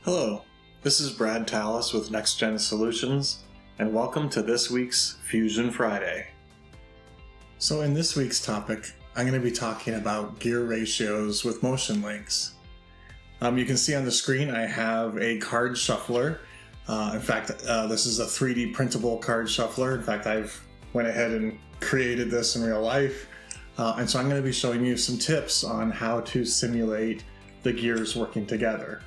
Hello, this is Brad Tallis with Next Gen Solutions, and welcome to this week's Fusion Friday. So in this week's topic, I'm going to be talking about gear ratios with motion links. You can see on the screen I have a card shuffler. In fact, this is a 3D printable card shuffler. In fact, I've went ahead and created this in real life. And so I'm going to be showing you some tips on how to simulate the gears working together.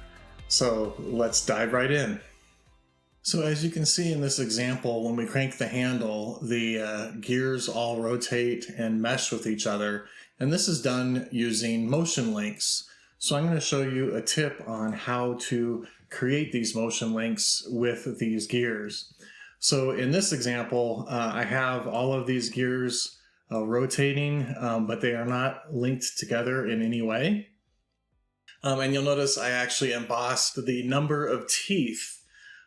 So let's dive right in. So as you can see in this example, when we crank the handle, the gears all rotate and mesh with each other. And this is done using motion links. So I'm going to show you a tip on how to create these motion links with these gears. So in this example, I have all of these gears rotating, but they are not linked together in any way. And you'll notice I actually embossed the number of teeth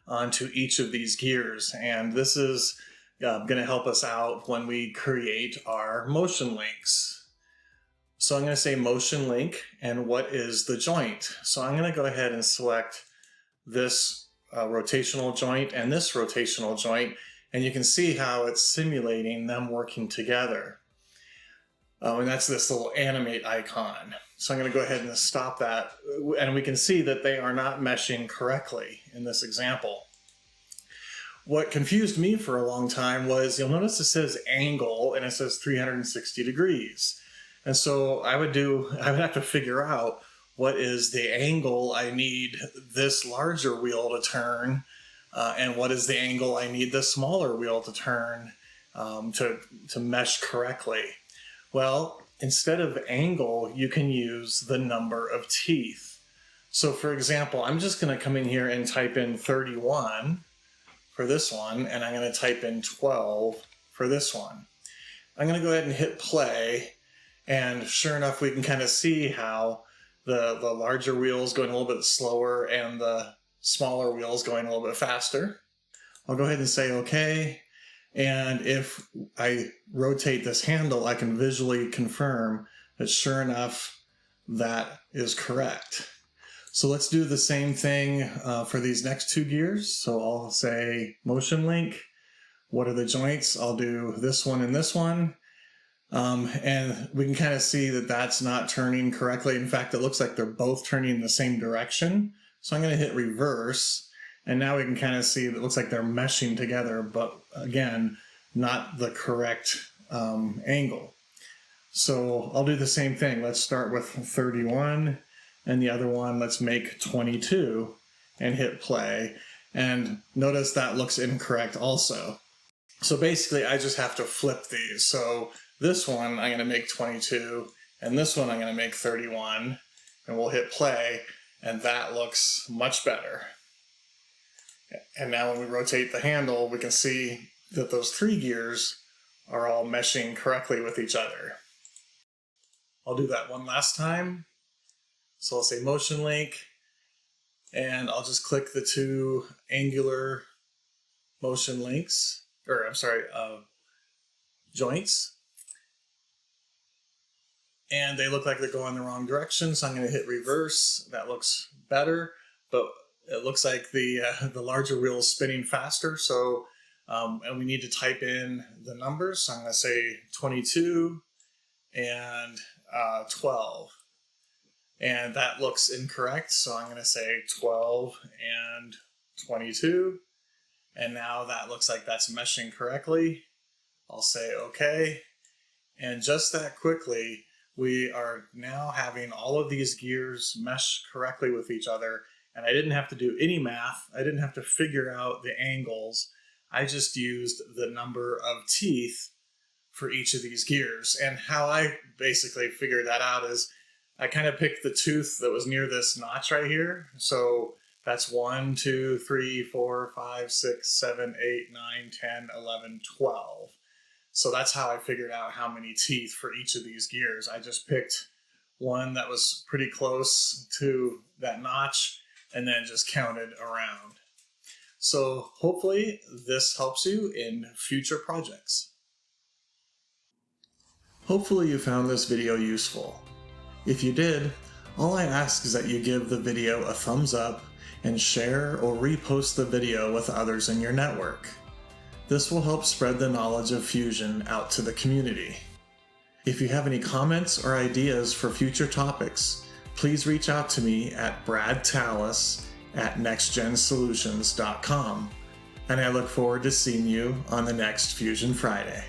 onto each of these gears. And this is going to help us out when we create our motion links. So I'm going to say motion link, and what is the joint? So I'm going to go ahead and select this rotational joint and this rotational joint, and you can see how it's simulating them working together. And that's this little animate icon. So I'm going to go ahead and stop that, and we can see that they are not meshing correctly in this example. What confused me for a long time was, you'll notice it says angle and it says 360 degrees. And so I would have to figure out what is the angle I need this larger wheel to turn, and what is the angle I need this smaller wheel to turn to mesh correctly. Well, instead of angle, you can use the number of teeth. So for example, I'm just going to come in here and type in 31 for this one, and I'm going to type in 12 for this one. I'm going to go ahead and hit play, and sure enough, we can kind of see how the larger wheel's going a little bit slower and the smaller wheel's going a little bit faster. I'll go ahead and say okay. And if I rotate this handle, I can visually confirm that sure enough, that is correct. So let's do the same thing for these next two gears. So I'll say motion link. What are the joints? I'll do this one and this one. And we can kind of see that that's not turning correctly. In fact, it looks like they're both turning in the same direction. So I'm going to hit reverse. And now we can kind of see that it looks like they're meshing together, but again, not the correct angle. So I'll do the same thing. Let's start with 31, and the other one, let's make 22, and hit play. And notice that looks incorrect also. So basically, I just have to flip these. So this one, I'm going to make 22, and this one, I'm going to make 31, and we'll hit play, and that looks much better. And now when we rotate the handle, we can see that those three gears are all meshing correctly with each other. I'll do that one last time. So I'll say motion link, and I'll just click the two angular motion links, or I'm sorry, joints. And they look like they're going the wrong direction, so I'm going to hit reverse. That looks better, but it looks like the larger wheel is spinning faster, so and we need to type in the numbers. So I'm going to say 22 and 12, and that looks incorrect. So I'm going to say 12 and 22, and now that looks like that's meshing correctly. I'll say OK, and just that quickly, we are now having all of these gears mesh correctly with each other. And I didn't have to do any math. I didn't have to figure out the angles. I just used the number of teeth for each of these gears. And how I basically figured that out is I kind of picked the tooth that was near this notch right here. So that's 1, 2, 3, 4, 5, 6, 7, 8, 9, 10, 11, 12. So that's how I figured out how many teeth for each of these gears. I just picked one that was pretty close to that notch, and then just counted around. So hopefully this helps you in future projects. Hopefully you found this video useful. If you did, All I ask is that you give the video a thumbs up and share or repost the video with others in your network. This will help spread the knowledge of Fusion out to the community. If you have any comments or ideas for future topics, please reach out to me at bradtallis@nextgensolutions.com, and I look forward to seeing you on the next Fusion Friday.